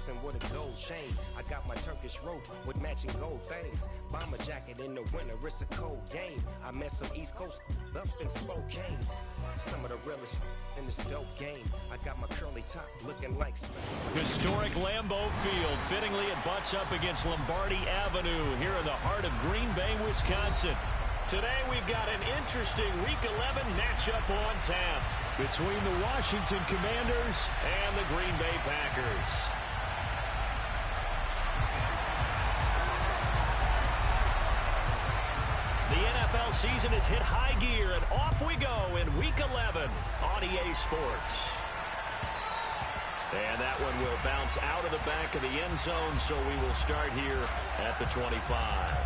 Flossing with a gold chain. I got my Turkish rope with matching gold things. Bomber jacket in the winter, it's a cold game. I met some East Coast up in Spokane. Some of the realest in this dope game. I got my curly top looking like historic Lambeau Field. Fittingly, it butts up against Lombardi Avenue here in the heart of Green Bay, Wisconsin. Today we've got an interesting Week 11 matchup on tap between the Washington Commanders and the Green Bay Packers. The NFL season has hit high gear, and off we go in Week 11 on EA Sports. And that one will bounce out of the back of the end zone, so we will start here at the 25.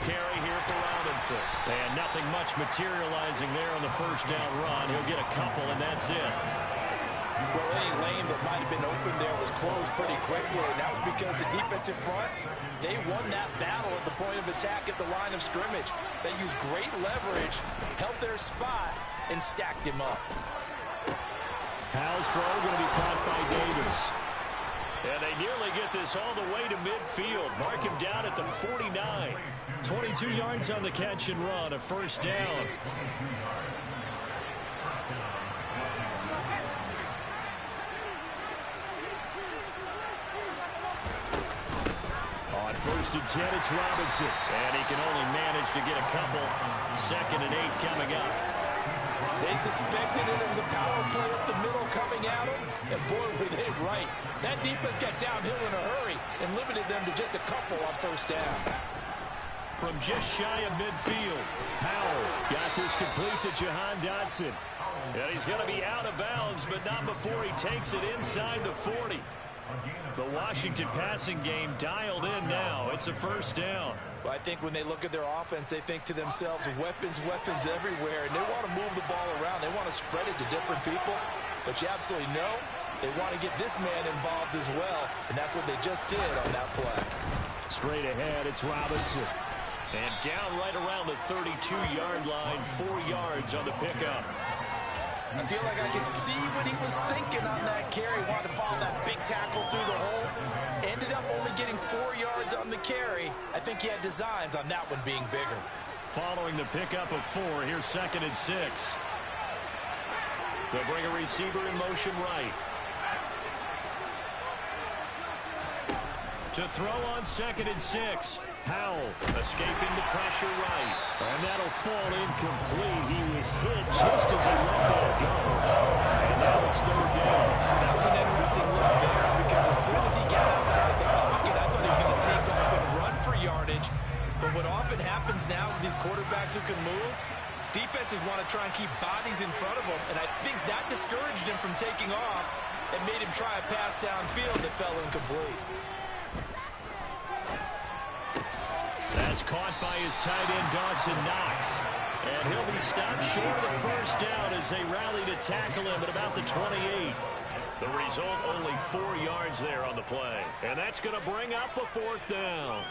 Carry here for Robinson. And nothing much materializing there on the first down run. He'll get a couple, and that's it. Well, any lane that might have been open there was closed pretty quickly, and that was because the defensive front, they won that battle at the point of attack at the line of scrimmage. They used great leverage, held their spot, and stacked him up. Howell's throw going to be caught by Davis. And they nearly get this all the way to midfield. Mark him down at the 49. 22 yards on the catch and run, a first down. On first and 10, it's Robinson. And he can only manage to get a couple. 2nd and 8 coming up. They suspected it was a power play up the middle coming at them, and boy, were they right. That defense got downhill in a hurry and limited them to just a couple on first down. From just shy of midfield, Powell got this complete to Jahan Dotson. And he's going to be out of bounds, but not before he takes it inside the 40. The Washington passing game dialed in now. It's a first down. Well, I think when they look at their offense, they think to themselves, weapons, weapons everywhere, and they want to move the ball around. They want to spread it to different people, but you absolutely know they want to get this man involved as well, and that's what they just did on that play. Straight ahead, it's Robinson. And down right around the 32-yard line, 4 yards on the pickup. I feel like I can see what he was thinking on that carry. Wanted to follow that big tackle through the hole. Ended up only getting 4 yards on the carry. I think he had designs on that one being bigger. Following the pickup of 4, here's 2nd and 6. They'll bring a receiver in motion right. To throw on 2nd and 6. Powell escaping the pressure right. And that'll fall incomplete. He was hit just as he let that go. And now it's 3rd down. That was an interesting look there because as soon as he got outside the pocket, I thought he was going to take off and run for yardage. But what often happens now with these quarterbacks who can move, defenses want to try and keep bodies in front of them. And I think that discouraged him from taking off and made him try a pass downfield that fell incomplete. That's caught by his tight end, Dawson Knox. And he'll be stopped short of the first down as they rally to tackle him at about the 28. The result, only 4 yards there on the play. And that's going to bring up a 4th down.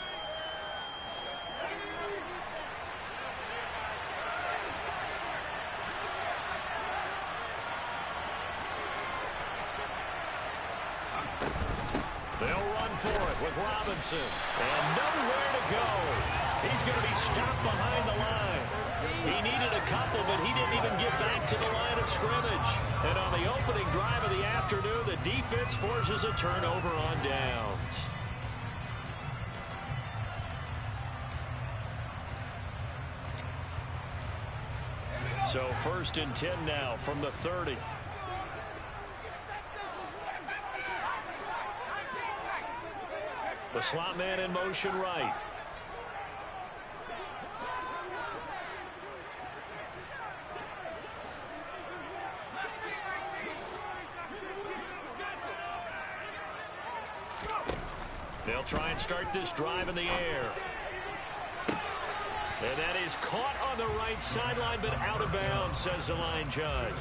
They'll run for it with Robinson. And nowhere to go. He's going to be stopped behind the line. He needed a couple, but he didn't even get back to the line of scrimmage. And on the opening drive of the afternoon, the defense forces a turnover on downs. So 1st and 10 now from the 30. The slot man in motion right. They'll try and start this drive in the air. And that is caught on the right sideline, but out of bounds, says the line judge.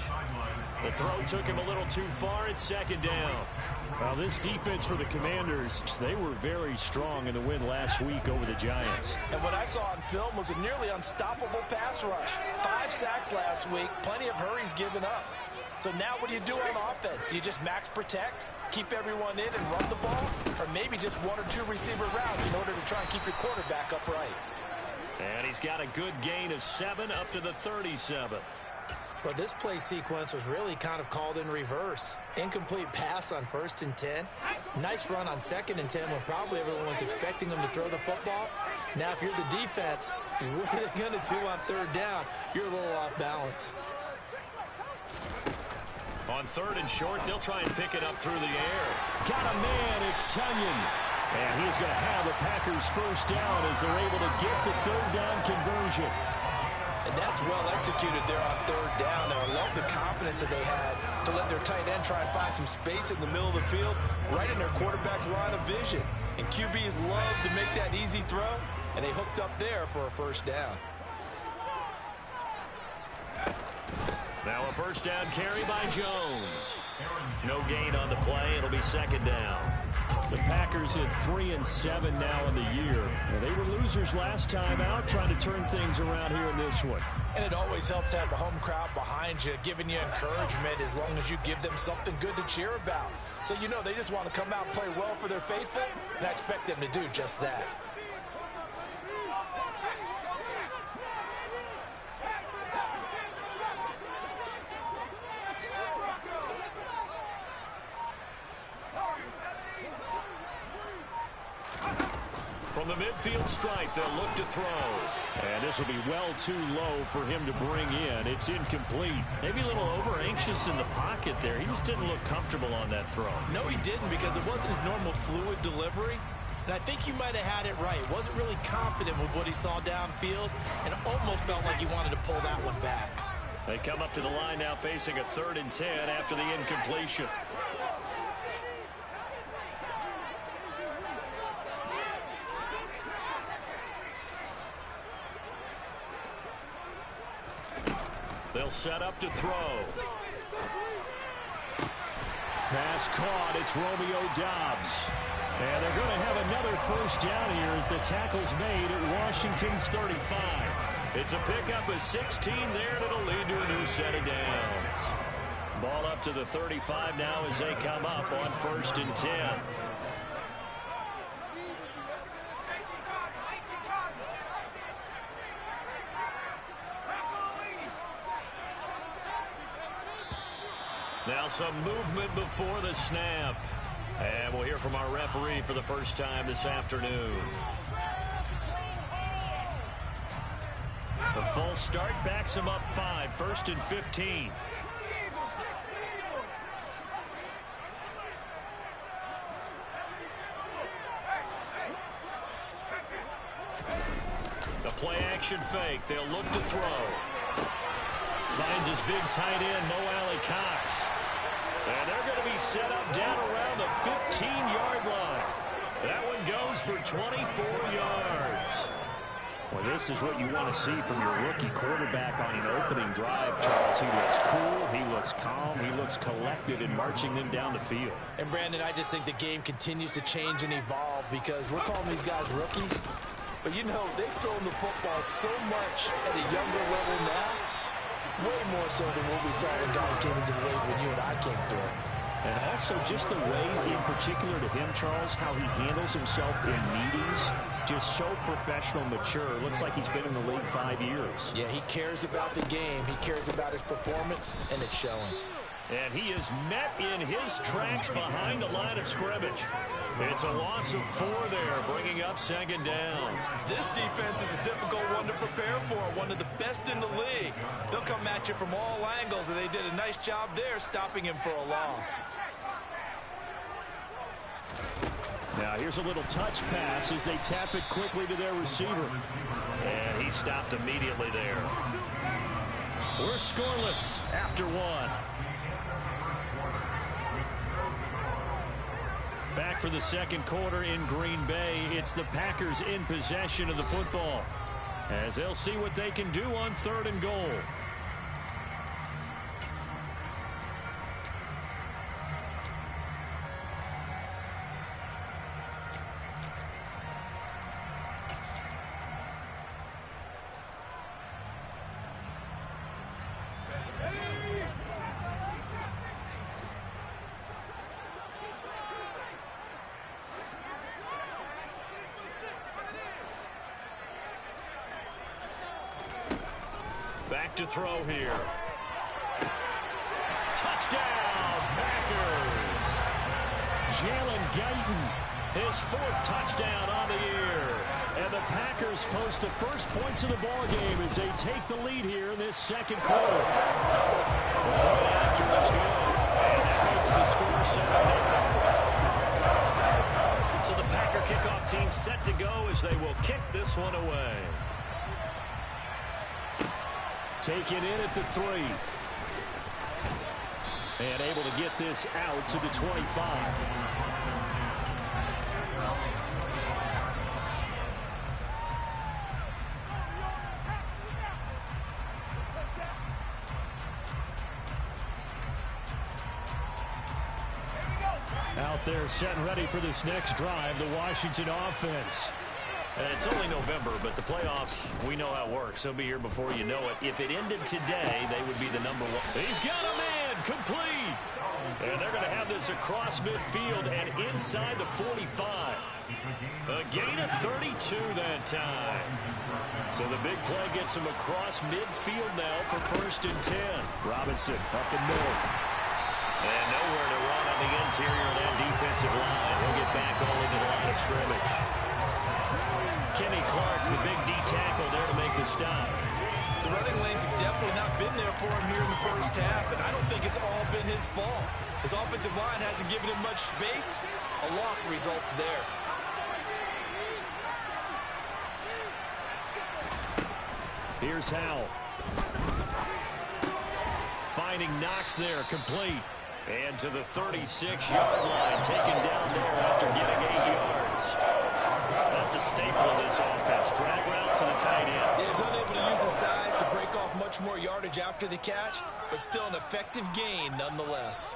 The throw took him a little too far. It's second down. Well, this defense for the Commanders, they were very strong in the win last week over the Giants. And what I saw on film was a nearly unstoppable pass rush. 5 sacks last week, plenty of hurries given up. So now what do you do on offense? You just max protect, keep everyone in and run the ball, or maybe just 1 or 2 receiver routes in order to try and keep your quarterback upright. And he's got a good gain of 7 up to the 37. But this play sequence was really kind of called in reverse. Incomplete pass on 1st and 10. Nice run on 2nd and 10 when probably everyone was expecting them to throw the football. Now, if you're the defense, what are they going to do on 3rd down? You're a little off balance. On 3rd and short, they'll try and pick it up through the air. Got a man, it's Tunyon. And he's going to have the Packers first down as they're able to get the 3rd down conversion. And that's well executed there on 3rd down. And I love the confidence that they had to let their tight end try and find some space in the middle of the field, right in their quarterback's line of vision. And QBs love to make that easy throw, and they hooked up there for a first down. Now a first down carry by Jones. No gain on the play. It'll be 2nd down. The Packers at 3-7 now in the year. Well, they were losers last time out, trying to turn things around here in this one. And it always helps to have the home crowd behind you, giving you encouragement as long as you give them something good to cheer about. So you know they just want to come out and play well for their faithful, and I expect them to do just that. From the midfield stripe, they'll look to throw. And this will be well too low for him to bring in. It's incomplete. Maybe a little over-anxious in the pocket there. He just didn't look comfortable on that throw. No, he didn't, because it wasn't his normal fluid delivery. And I think he might have had it right. Wasn't really confident with what he saw downfield and almost felt like he wanted to pull that one back. They come up to the line now facing a 3rd and 10 after the incompletion. They'll set up to throw. Pass caught. It's Romeo Doubs. And they're going to have another first down here as the tackle's made at Washington's 35. It's a pickup of 16 there, and it'll lead to a new set of downs. Ball up to the 35 now as they come up on 1st and 10. Now some movement before the snap. And we'll hear from our referee for the first time this afternoon. The false start backs him up 5, 1st and 15. The play action fake. They'll look to throw. Finds his big tight end, Mo Alley-Cox. And they're going to be set up down around the 15-yard line. That one goes for 24 yards. Well, this is what you want to see from your rookie quarterback on an opening drive, Charles. He looks cool, he looks calm, he looks collected in marching them down the field. And, Brandon, I just think the game continues to change and evolve because we're calling these guys rookies. But, you know, they've thrown the football so much at a younger level now. Way more so than what we saw when guys came into the league when you and I came through. And also just the way, in particular to him, Charles, how he handles himself in meetings, just so professional, mature. Looks like he's been in the league 5 years. Yeah, he cares about the game. He cares about his performance, and it's showing. And he is met in his tracks behind the line of scrimmage. It's a loss of 4 there, bringing up 2nd down. This defense is a difficult one to prepare for, one of the best in the league. They'll come at you from all angles, and they did a nice job there stopping him for a loss. Now here's a little touch pass as they tap it quickly to their receiver. And he stopped immediately there. We're scoreless after 1. Back for the second quarter in Green Bay. It's the Packers in possession of the football, as they'll see what they can do on 3rd and goal. Back to throw here. Touchdown, Packers. Jalen Guyton, his 4th touchdown on the year. And the Packers post the first points of the ball game as they take the lead here in this second quarter. Right after is good. And that makes the score 7-0. So the Packer kickoff team set to go as they will kick this one away. Take it in at the 3. And able to get this out to the 25. Out there set and ready for this next drive, the Washington offense. And it's only November, but the playoffs, we know how it works. They'll be here before you know it. If it ended today, they would be the #1. He's got a man, complete. And they're going to have this across midfield and inside the 45. A gain of 32 that time. So the big play gets him across midfield now for 1st and 10. Robinson up the middle. And nowhere to run on the interior of that defensive line. He'll get back all into the line of scrimmage. Kenny Clark, the big D tackle there to make the stop. The running lanes have definitely not been there for him here in the first half, and I don't think it's all been his fault. His offensive line hasn't given him much space. A loss results there. Here's Howell. Finding Knox there, complete. And to the 36-yard line, taken down there after getting 8 yards. That's a staple of this offense. Drag route to the tight end. Yeah, he's unable to use his size to break off much more yardage after the catch, but still an effective gain nonetheless.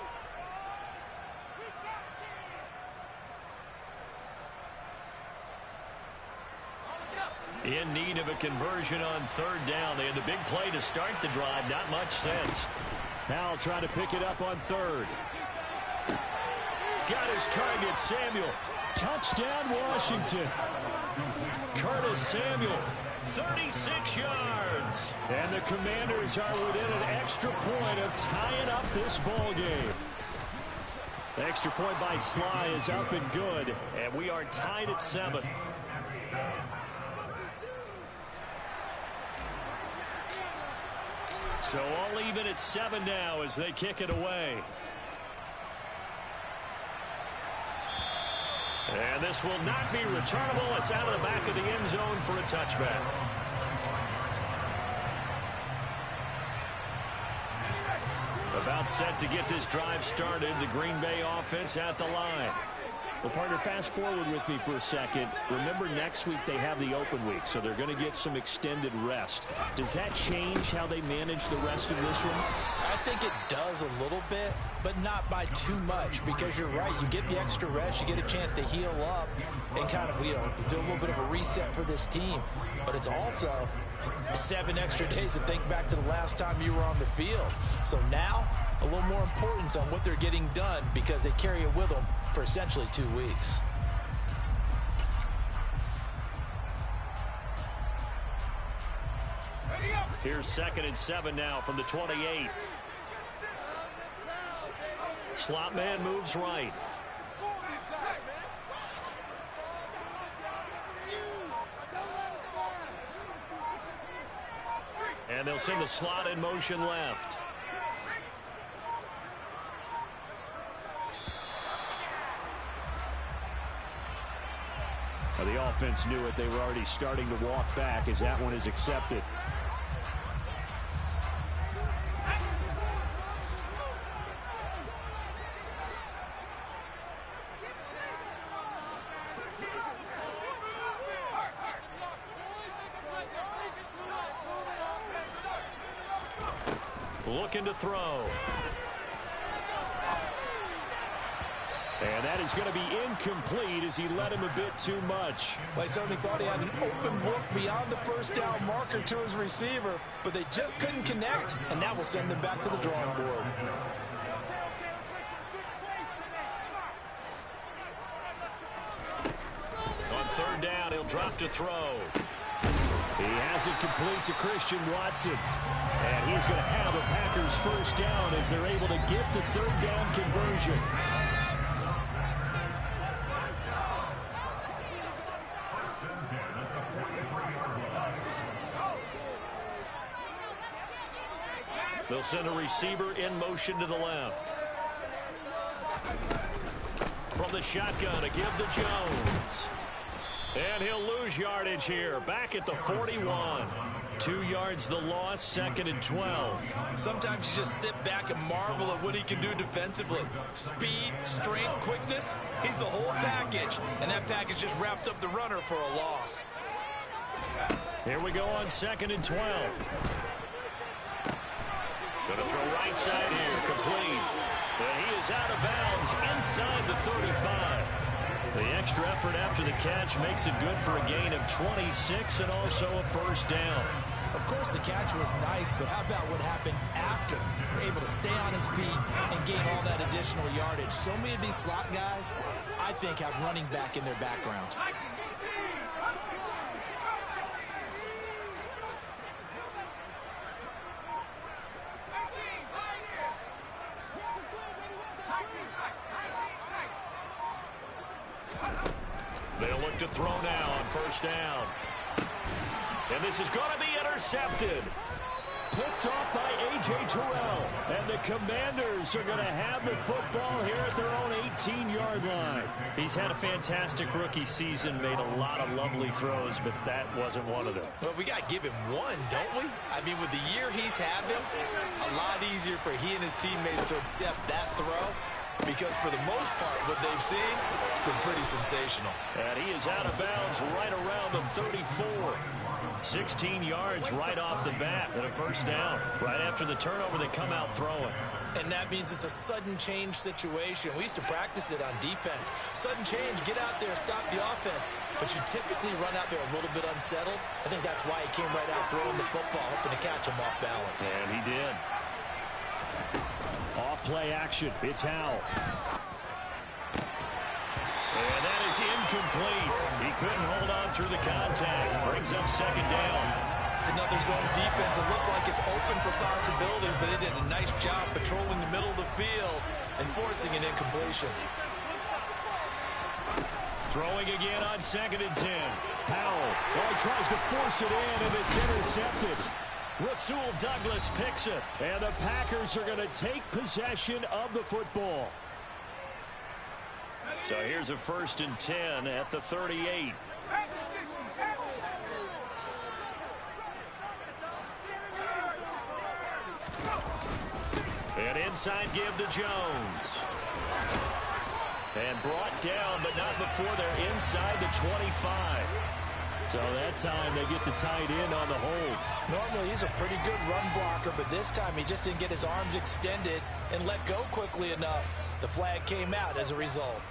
In need of a conversion on 3rd down. They had the big play to start the drive. Not much sense. Now trying to pick it up on 3rd. Got his target, Samuel. Touchdown, Washington. Curtis Samuel, 36 yards. And the Commanders are within an extra point of tying up this ball game. The extra point by Sly is up and good, and we are tied at 7. So all even at 7 now as they kick it away. And this will not be returnable. It's out of the back of the end zone for a touchback. About set to get this drive started. The Green Bay offense at the line. Well, partner, fast forward with me for a second. Remember, next week they have the open week, so they're going to get some extended rest. Does that change how they manage the rest of this one? I think it does a little bit, but not by too much, because you're right. You get the extra rest, you get a chance to heal up and kind of, do a little bit of a reset for this team. But it's also 7 extra days to think back to the last time you were on the field. So now, a little more importance on what they're getting done because they carry it with them for essentially 2 weeks. Here's 2nd and 7 now from the 28. Slot man moves right. And they'll send the slot in motion left. Well, the offense knew it. They were already starting to walk back as that one is accepted. looking to throw. And that is going to be incomplete as he led him a bit too much. Well, he certainly thought he had an open look beyond the first down marker to his receiver, but they just couldn't connect, and that will send them back to the drawing board. On third down, he'll drop to throw. He has it complete to Christian Watson. And he's going to have a Packers first down as they're able to get the third down conversion. They'll send a receiver in motion to the left. From the shotgun, a give to Jones. And he'll lose yardage here. Back at the 41. 2 yards the loss, 2nd and 12. Sometimes you just sit back and marvel at what he can do defensively. Speed, strength, quickness. He's the whole package. And that package just wrapped up the runner for a loss. Here we go on 2nd and 12. Going to throw right side here, complete. And he is out of bounds inside the 35. The extra effort after the catch makes it good for a gain of 26 and also a first down. Of course, the catch was nice, but how about what happened after? Able to stay on his feet and gain all that additional yardage. So many of these slot guys, I think, have running back in their background. They'll look to throw now on first down. And this is going to be intercepted. Picked off by A.J. Terrell. And the Commanders are going to have the football here at their own 18-yard line. He's had a fantastic rookie season, made a lot of lovely throws, but that wasn't one of them. Well, we got to give him one, don't we? I mean, with the year he's having, a lot easier for he and his teammates to accept that throw. Because for the most part, what they've seen, it's been pretty sensational. And he is out of bounds right around the 34. 16 yards right off the bat and a first down. Right after the turnover, they come out throwing. And that means it's a sudden change situation. We used to practice it on defense. Sudden change, get out there, stop the offense. But you typically run out there a little bit unsettled. I think that's why he came right out throwing the football, hoping to catch him off balance. And he did. Off-play action. It's Howell. And that is incomplete. He couldn't hold on through the contact. Brings up second down. It's another zone defense. It looks like it's open for possibilities, but they did a nice job patrolling the middle of the field and forcing an incompletion. Throwing again on 2nd and 10. Howell. Well, he tries to force it in, and it's intercepted. Rasul Douglas picks it. And the Packers are going to take possession of the football. So here's a 1st and 10 at the 38. And inside give to Jones. And brought down, but not before they're inside the 25. So that time they get the tight end on the hold. Normally he's a pretty good run blocker, but this time he just didn't get his arms extended and let go quickly enough. The flag came out as a result.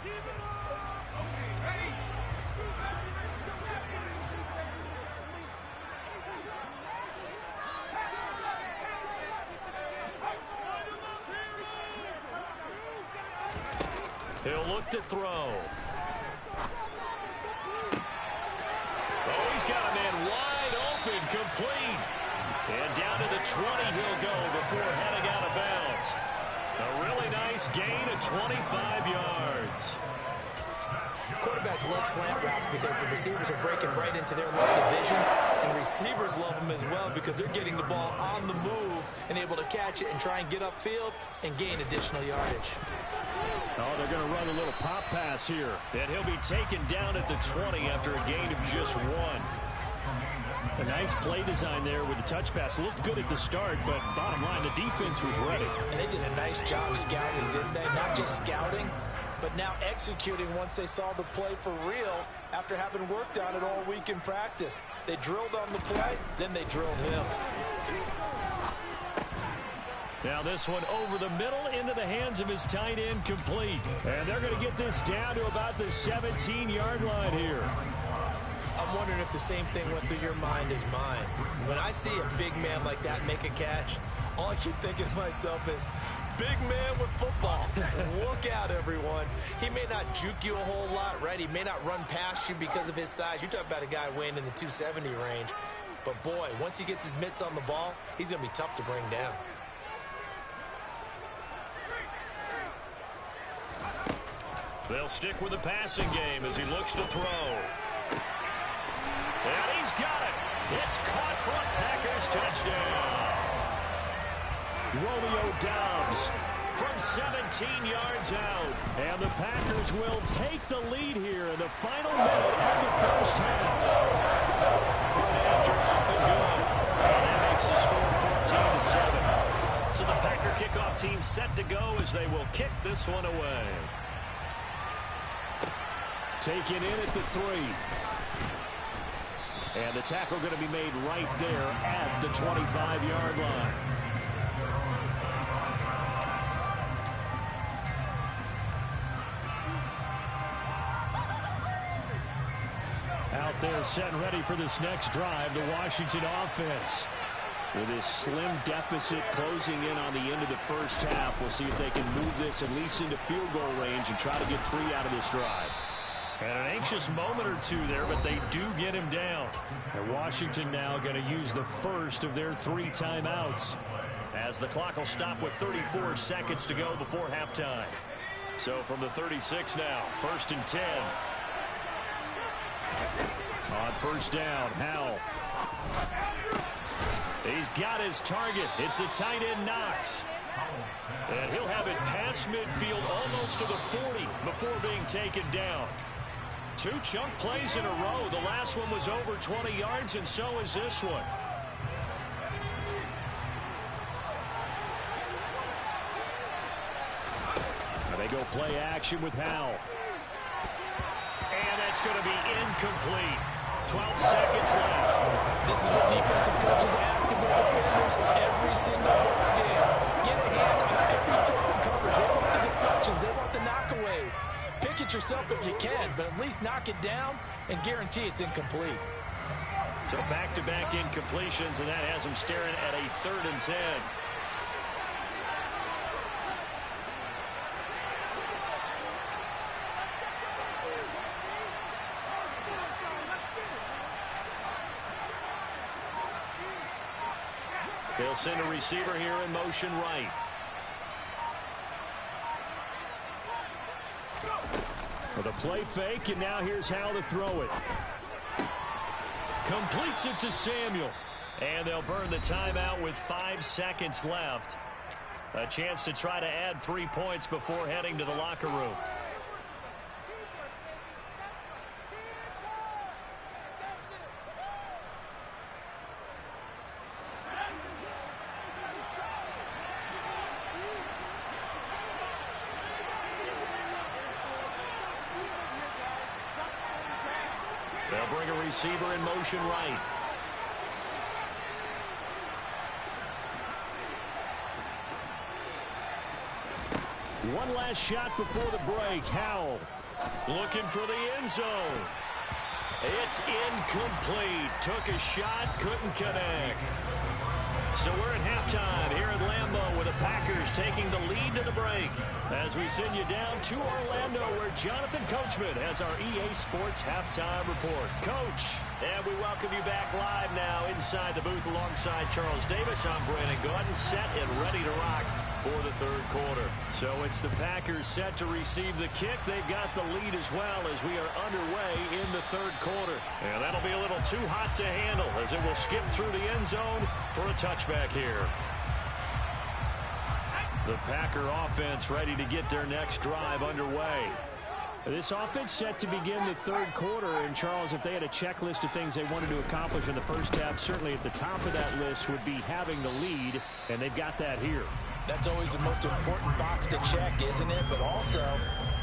He'll look to throw. Oh, he's got a man wide open, complete. And down to the 20 he'll go before heading out of bounds. A really nice gain of 25 yards. Quarterbacks love slant routes because the receivers are breaking right into their line of vision. And receivers love them as well because they're getting the ball on the move and able to catch it and try and get upfield and gain additional yardage. Oh, they're going to run a little pop pass here. And he'll be taken down at the 20 after a gain of just 1. A nice play design there with the touch pass. Looked good at the start, but bottom line, the defense was ready. And they did a nice job scouting, didn't they? Not just scouting, but now executing once they saw the play for real after having worked on it all week in practice. They drilled on the play, then they drilled him. Now this one over the middle into the hands of his tight end, complete. And they're going to get this down to about the 17-yard line here. I'm wondering if the same thing went through your mind as mine. When I see a big man like that make a catch, all I keep thinking to myself is, big man with football. Look out, everyone. He may not juke you a whole lot, right? He may not run past you because of his size. You're talking about a guy weighing in the 270 range. But, boy, once he gets his mitts on the ball, he's going to be tough to bring down. They'll stick with the passing game as he looks to throw. And he's got it. It's caught for a Packers touchdown. Romeo Doubs from 17 yards out. And the Packers will take the lead here in the final minute of the first half. Front after, up and good. And that makes the score 14-7. So the Packer kickoff team set to go as they will kick this one away. Taken in at the 3. And the tackle going to be made right there at the 25-yard line. Out there set and ready for this next drive, the Washington offense. With this slim deficit closing in on the end of the first half, we'll see if they can move this at least into field goal range and try to get 3 out of this drive. And an anxious moment or two there, but they do get him down. And Washington now going to use the first of their 3 timeouts, as the clock will stop with 34 seconds to go before halftime. So from the 36 now, 1st and 10. On first down, Howell. He's got his target. It's the tight end, Knox. And he'll have it past midfield almost to the 40 before being taken down. 2 chunk plays in a row. The last one was over 20 yards, and so is this one. Now they go play action with Howell. And that's going to be incomplete. 12 seconds left. This is what defensive coaches ask of their defenders every single ball game. Get a hand on every trick and coverage. They want the deflections. They want the knockaways. Pick it yourself if you can, but at least knock it down and guarantee it's incomplete. So back-to-back incompletions, and that has them staring at a 3rd and 10. They'll send a receiver here in motion right. With a play fake, and now here's how to throw it. Completes it to Samuel. And they'll burn the timeout with 5 seconds left. A chance to try to add 3 points before heading to the locker room. They'll bring a receiver in motion right. One last shot before the break. Howell looking for the end zone. It's incomplete. Took a shot, couldn't connect. So we're at halftime here at Lambeau with the Packers taking the lead to the break. As we send you down to Orlando, where Jonathan Coachman has our EA Sports Halftime Report. Coach, and we welcome you back live now inside the booth alongside Charles Davis. I'm Brandon Gaudin, set and ready to rock for the 3rd quarter. So it's the Packers set to receive the kick. They've got the lead as well as we are underway in the 3rd quarter. And that'll be a little too hot to handle as it will skip through the end zone for a touchback here. The Packer offense ready to get their next drive underway. This offense set to begin the 3rd quarter. And, Charles, if they had a checklist of things they wanted to accomplish in the first half, certainly at the top of that list would be having the lead, and they've got that here. That's always the most important box to check, isn't it? But also,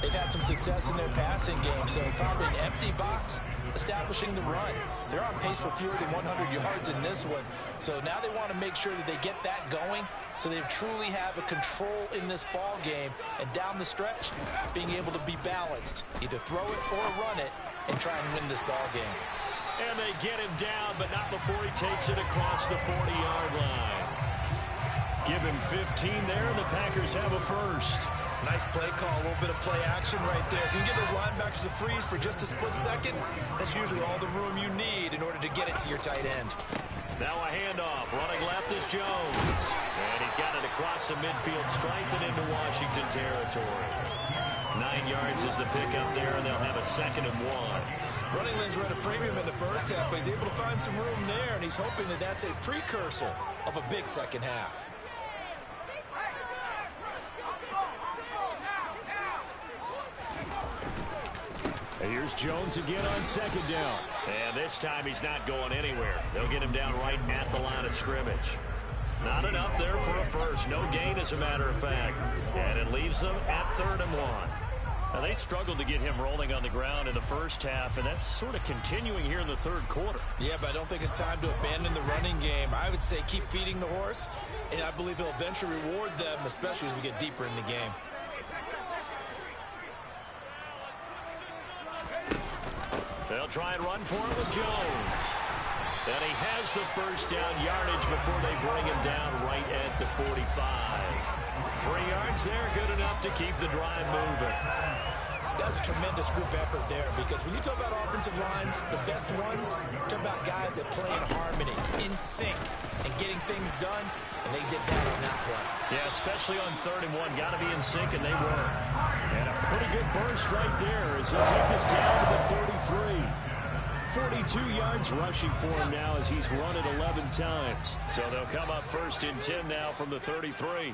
they've had some success in their passing game, so probably an empty box, establishing the run. They're on pace for fewer than 100 yards in this one, so now they want to make sure that they get that going so they truly have a control in this ball game, and down the stretch, being able to be balanced, either throw it or run it, and try and win this ball game. And they get him down, but not before he takes it across the 40-yard line. Give him 15 there, and the Packers have a first. Nice play call, a little bit of play action right there. If you can give those linebackers a freeze for just a split second, that's usually all the room you need in order to get it to your tight end. Now a handoff. Running left is Jones. And he's got it across the midfield stripe and into Washington territory. 9 yards is the pickup there, and they'll have a 2nd and 1. Running lanes were at a premium in the first half, but he's able to find some room there, and he's hoping that that's a precursor of a big second half. Here's Jones again on 2nd down. And this time he's not going anywhere. They'll get him down right at the line of scrimmage. Not enough there for a first. No gain, as a matter of fact. And it leaves them at 3rd and 1. Now, they struggled to get him rolling on the ground in the first half, and that's sort of continuing here in the 3rd quarter. Yeah, but I don't think it's time to abandon the running game. I would say keep feeding the horse, and I believe he'll eventually reward them, especially as we get deeper in the game. They'll try and run for it with Jones. And he has the first down yardage before they bring him down right at the 45. 3 yards there, good enough to keep the drive moving. That's a tremendous group effort there, because when you talk about offensive lines, the best ones, talk about guys that play in harmony, in sync, and getting things done, and they did that on that play. Yeah, especially on 3rd and 1. Got to be in sync, and they were. And a pretty good burst right there as he'll take this down to the 33. 42 yards rushing for him now as he's run it 11 times. So they'll come up 1st and 10 now from the 33.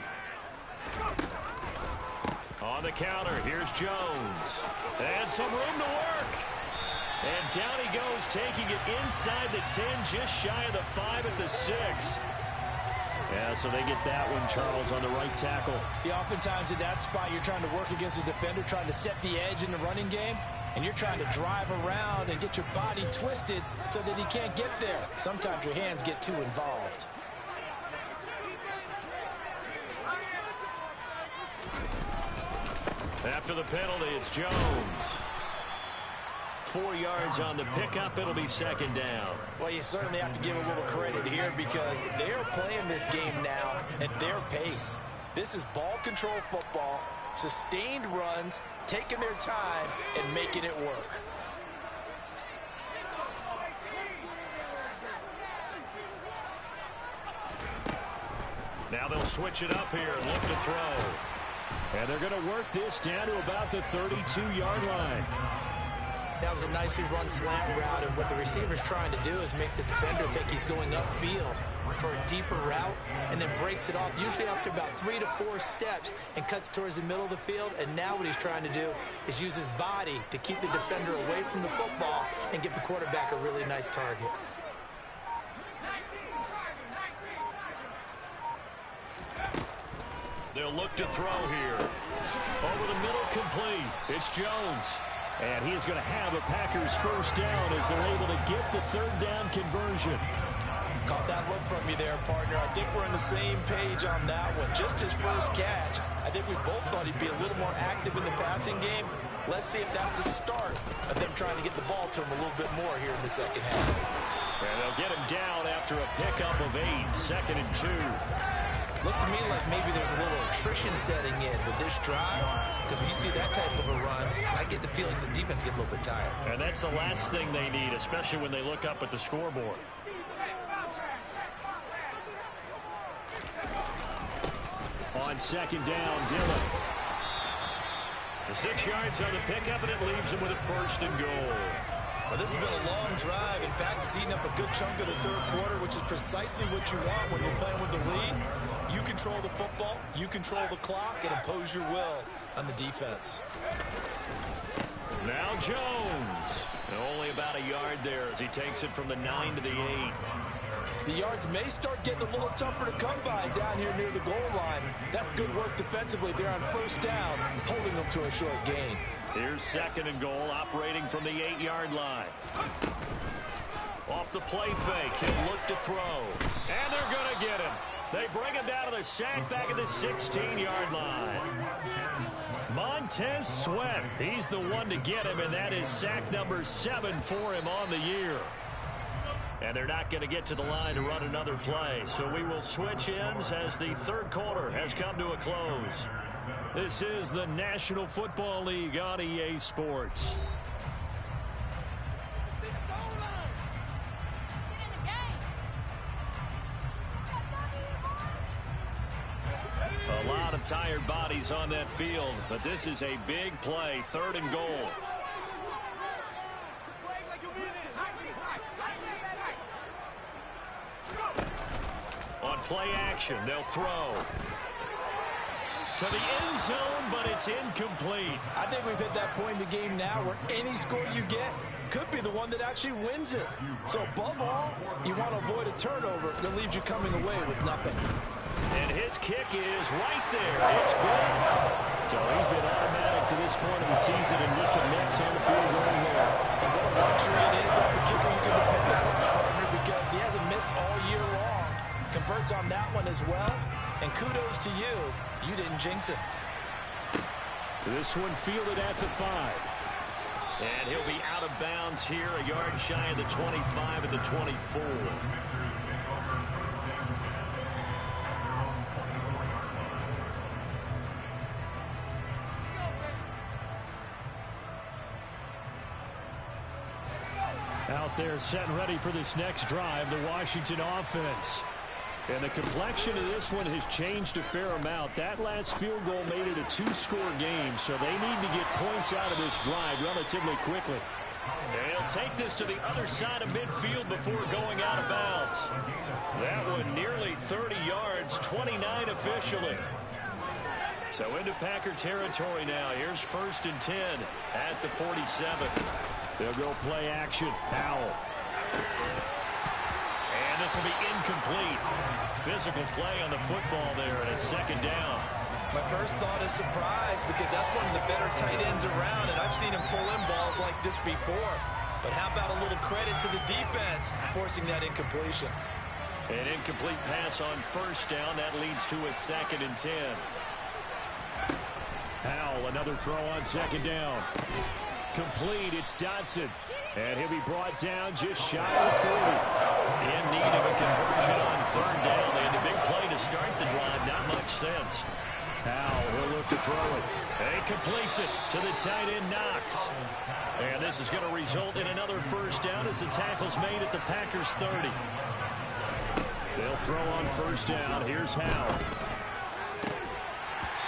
On the counter, here's Jones. And some room to work. And down he goes, taking it inside the 10, just shy of the 5 at the 6. Yeah, so they get that one, Charles, on the right tackle. Yeah, oftentimes in that spot, you're trying to work against a defender, trying to set the edge in the running game, and you're trying to drive around and get your body twisted so that he can't get there. Sometimes your hands get too involved. After the penalty, it's Jones. 4 yards on the pickup. It'll be 2nd down. Well, you certainly have to give a little credit here because they're playing this game now at their pace. This is ball control football, sustained runs, taking their time, and making it work. Now they'll switch it up here and look to throw. And they're going to work this down to about the 32-yard line. That was a nicely run slant route, and what the receiver's trying to do is make the defender think he's going upfield for a deeper route, and then breaks it off, usually after about 3 to 4 steps, and cuts towards the middle of the field. And now what he's trying to do is use his body to keep the defender away from the football and give the quarterback a really nice target. They'll look to throw here. Over the middle, complete. It's Jones. And he is going to have a Packers first down as they're able to get the 3rd down conversion. Caught that look from you there, partner. I think we're on the same page on that one. Just his first catch. I think we both thought he'd be a little more active in the passing game. Let's see if that's the start of them trying to get the ball to him a little bit more here in the second half. And they'll get him down after a pickup of 8, 2nd and 2. Looks to me like maybe there's a little attrition setting in with this drive, because when you see that type of a run, I get the feeling the defense get a little bit tired. And that's the last thing they need, especially when they look up at the scoreboard. On 2nd down, Dillon. The 6 yards on the pickup, and it leaves him with a 1st and goal. Well, this has been a long drive. In fact, it's eating up a good chunk of the 3rd quarter, which is precisely what you want when you're playing with the lead. You control the football, you control the clock, and impose your will on the defense. Now Jones. Only about a yard there as he takes it from the 9 to the 8. The yards may start getting a little tougher to come by down here near the goal line. That's good work defensively there on first down, holding them to a short gain. Here's 2nd and goal, operating from the 8-yard line. Off the play fake, he'll look to throw. And they're going to get him. They bring him down to the sack back at the 16-yard line. Montez Sweat, he's the one to get him, and that is sack number 7 for him on the year. And they're not going to get to the line to run another play, so we will switch ends as the third quarter has come to a close. This is the National Football League on EA Sports. A lot of tired bodies on that field, but this is a big play, 3rd and goal. On play action, they'll throw to the end zone, but it's incomplete. I think we've hit that point in the game now where any score you get could be the one that actually wins it. So above all, you want to avoid a turnover that leaves you coming away with nothing. And his kick is right there. It's good. So he's been automatic to this point of the season, and he connects on the field goal there. And what a luxury it is to have a kicker you can depend upon, partner, because he hasn't missed all year long. Converts on that one as well. And kudos to you. You didn't jinx it. This one fielded at the 5. And he'll be out of bounds here, a yard shy of the 25 and the 24. Out there set and ready for this next drive, the Washington offense. And the complexion of this one has changed a fair amount. That last field goal made it a 2-score game, so they need to get points out of this drive relatively quickly. And he'll take this to the other side of midfield before going out of bounds. That one nearly 30 yards, 29 officially. So into Packer territory now. Here's 1st and 10 at the 47. They'll go play action. Howell. And this will be incomplete. Physical play on the football there, and it's 2nd down. My first thought is surprise, because that's one of the better tight ends around, and I've seen him pull in balls like this before. But how about a little credit to the defense forcing that incompletion? An incomplete pass on 1st down. That leads to a 2nd and 10. Howell, another throw on 2nd down. Complete, it's Dotson. And he'll be brought down just shy of 40. In need of a conversion on 3rd down. They had a big play to start the drive. Not much sense. Howell will look to throw it. And he completes it to the tight end, Knox. And this is going to result in another 1st down as the tackle's made at the Packers 30. They'll throw on 1st down. Here's Howell.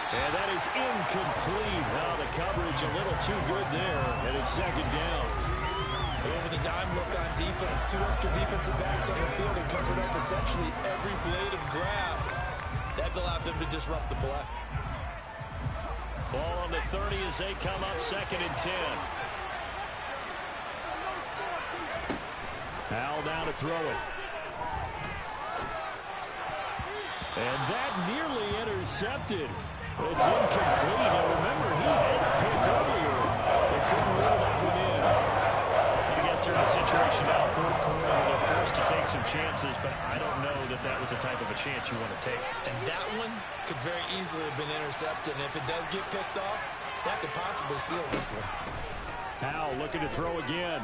And that is incomplete. Now the coverage a little too good there, and it's 2nd down. Over the dime look on defense. 2 extra defensive backs on the field and covered up essentially every blade of grass. That allowed them to disrupt the play. Ball on the 30 as they come up 2nd and 10. Howell down to throw it. And that nearly intercepted. It's incomplete. Now remember, he had a pick earlier. They couldn't roll that one in. I guess they're in a situation now, 4th quarter, where they're forced to take some chances, but I don't know that that was the type of a chance you want to take. And that one could very easily have been intercepted. And if it does get picked off, that could possibly seal this one. Howell looking to throw again.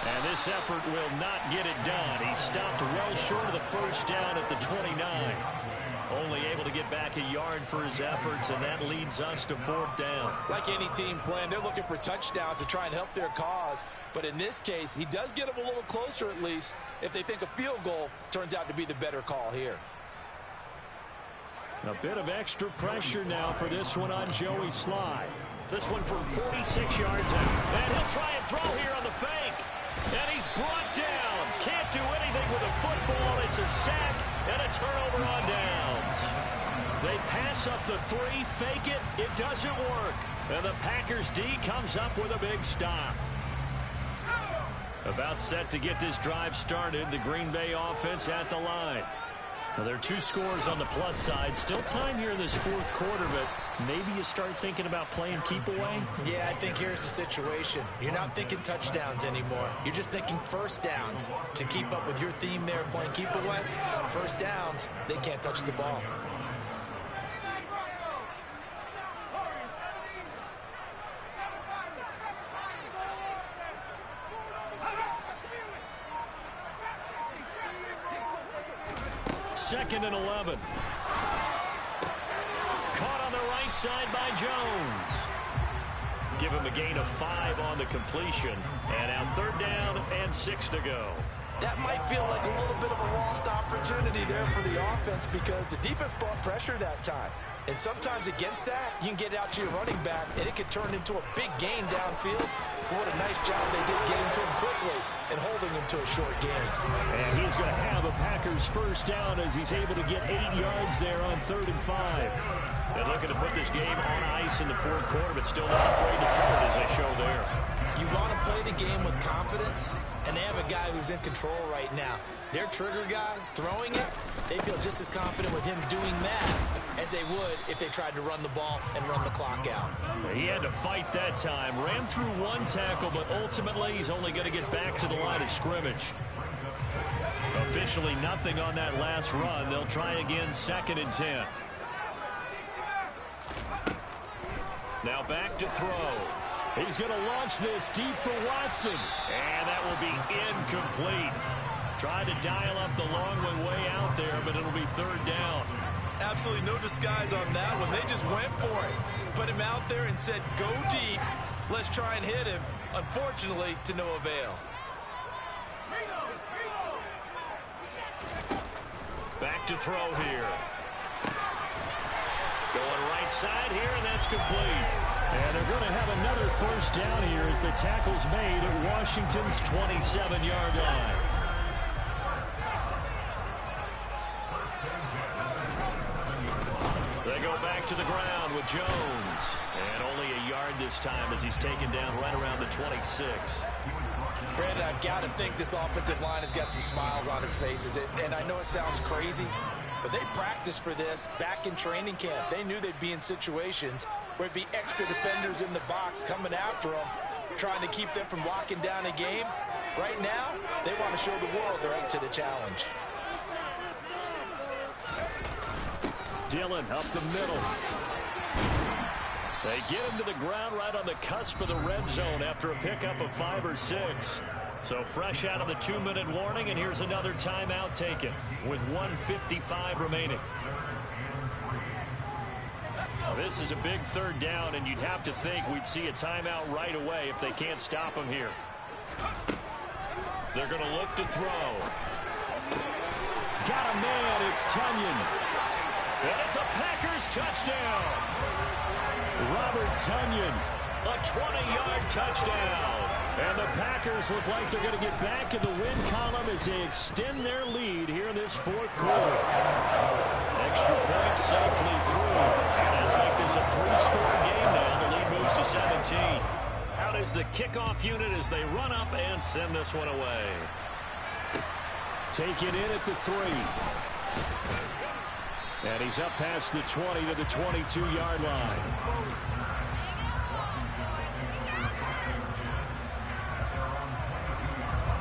And this effort will not get it done. He stopped well short of the 1st down at the 29. Only able to get back a yard for his efforts, and that leads us to 4th down. Like any team playing, they're looking for touchdowns to try and help their cause. But in this case, he does get them a little closer at least if they think a field goal turns out to be the better call here. A bit of extra pressure now for this one on Joey Slye. This one from 46 yards out. And he'll try and throw here on the fake. And he's brought down. Can't do anything with a football. It's a sack and a turnover on downs. They pass up the three, fake it. It doesn't work. And the Packers D comes up with a big stop. About set to get this drive started. The Green Bay offense at the line. Well, there are two scores on the plus side. Still time here in this fourth quarter, but maybe you start thinking about playing keep away? Yeah, I think here's the situation. You're not thinking touchdowns anymore. You're just thinking first downs. To keep up with your theme there, playing keep away, first downs, they can't touch the ball. Second and 11. Caught on the right side by Jones. Give him a gain of 5 on the completion. And now third down and 6 to go. That might feel like a little bit of a lost opportunity there for the offense because the defense brought pressure that time. And sometimes against that, you can get out to your running back, and it could turn into a big gain downfield. What a nice job they did getting to him quickly and holding him to a short gain. And he's going to have a Packers first down as he's able to get 8 yards there on 3rd and 5. And looking to put this game on ice in the fourth quarter, but still not afraid to throw it as they show there. You want to play the game with confidence, and they have a guy who's in control right now. Their trigger guy throwing it, they feel just as confident with him doing that as they would if they tried to run the ball and run the clock out. He had to fight that time. Ran through one tackle, but ultimately he's only going to get back to the line of scrimmage. Officially nothing on that last run. They'll try again 2nd and 10. Now back to throw. He's going to launch this deep for Watson. And that will be incomplete. Tried to dial up the long one way out there, but it'll be 3rd down. Absolutely no disguise on that one. They just went for it. Put him out there and said, go deep. Let's try and hit him. Unfortunately, to no avail. Back to throw here. Going right side here, and that's complete. And they're going to have another first down here as the tackle's made at Washington's 27-yard line. They go back to the ground with Jones. And only a yard this time as he's taken down right around the 26. Brandon, I've got to think this offensive line has got some smiles on its faces. And I know it sounds crazy, but they practiced for this back in training camp. They knew they'd be in situations where it'd be extra defenders in the box coming after them, trying to keep them from locking down a game. Right now, they want to show the world they're up to the challenge. Dillon up the middle. They get him to the ground right on the cusp of the red zone after a pickup of 5 or 6. So fresh out of the 2-minute warning, and here's another timeout taken with 1:55 remaining. This is a big 3rd down, and you'd have to think we'd see a timeout right away if they can't stop him here. They're going to look to throw. Got a man, it's Tonyan. And it's a Packers touchdown. Robert Tonyan, a 20-yard touchdown. And the Packers look like they're going to get back in the win column as they extend their lead here in this fourth quarter. Extra point safely through. And that'll make this a 3-score game now. The lead moves to 17. Out is the kickoff unit as they run up and send this one away. Take it in at the 3. And he's up past the 20 to the 22-yard line.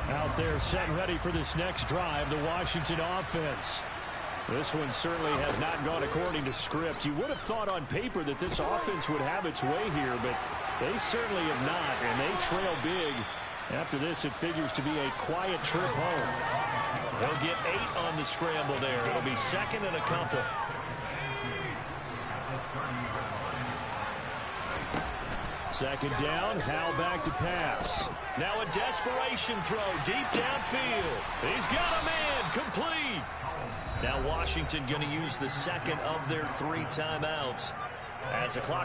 Out there set and ready for this next drive, the Washington offense. This one certainly has not gone according to script. You would have thought on paper that this offense would have its way here, but they certainly have not, and they trail big. After this, it figures to be a quiet trip home. They'll get 8 on the scramble there. It'll be 2nd and a couple. Second down, Howell back to pass. Now a desperation throw deep downfield. He's got a man, complete. Now Washington going to use the second of their 3 timeouts as the clock